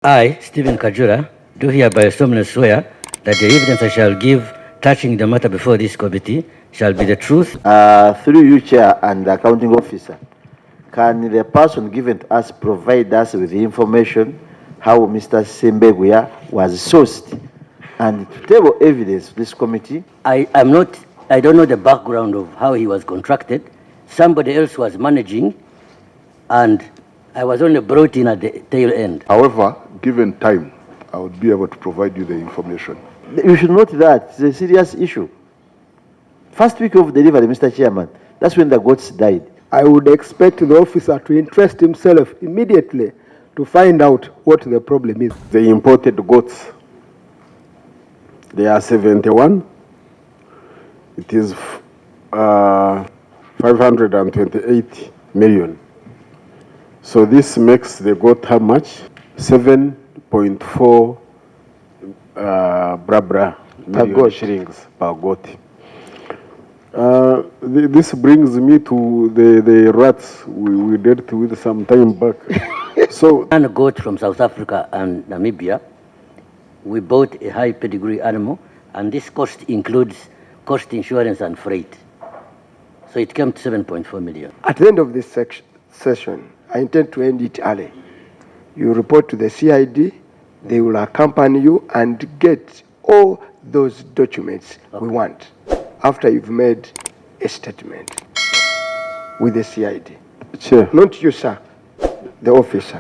I, Stevephen Kajula, do hereby solemnly swear that the evidence I shall give touching the matter before this committee shall be the truth. Through you, Chair and the accounting officer, can the person given to us provide us with the information how Mr. Sembeguya was sourced and to table evidence to this committee? I don't know the background of how he was contracted. Somebody else was managing, and I was only brought in at the tail end. However, given time, I would be able to provide you the information. You should note that it's a serious issue. First week of delivery, Mr. Chairman, that's when the goats died. I would expect the officer to interest himself immediately to find out what the problem is. The imported goats, they are 71. It is 528 million. So this makes the goat how much? 7.4 million shillings per goat. This brings me to the rats we dealt with some time back. So, And a goat from South Africa and Namibia, we bought a high pedigree animal, and this cost includes cost insurance and freight. So it came to 7.4 million. At the end of this session, I intend to end it early. You report to the CID, they will accompany you and get all those documents we want after you've made a statement with the CID. Chair. Not you, sir, the officer.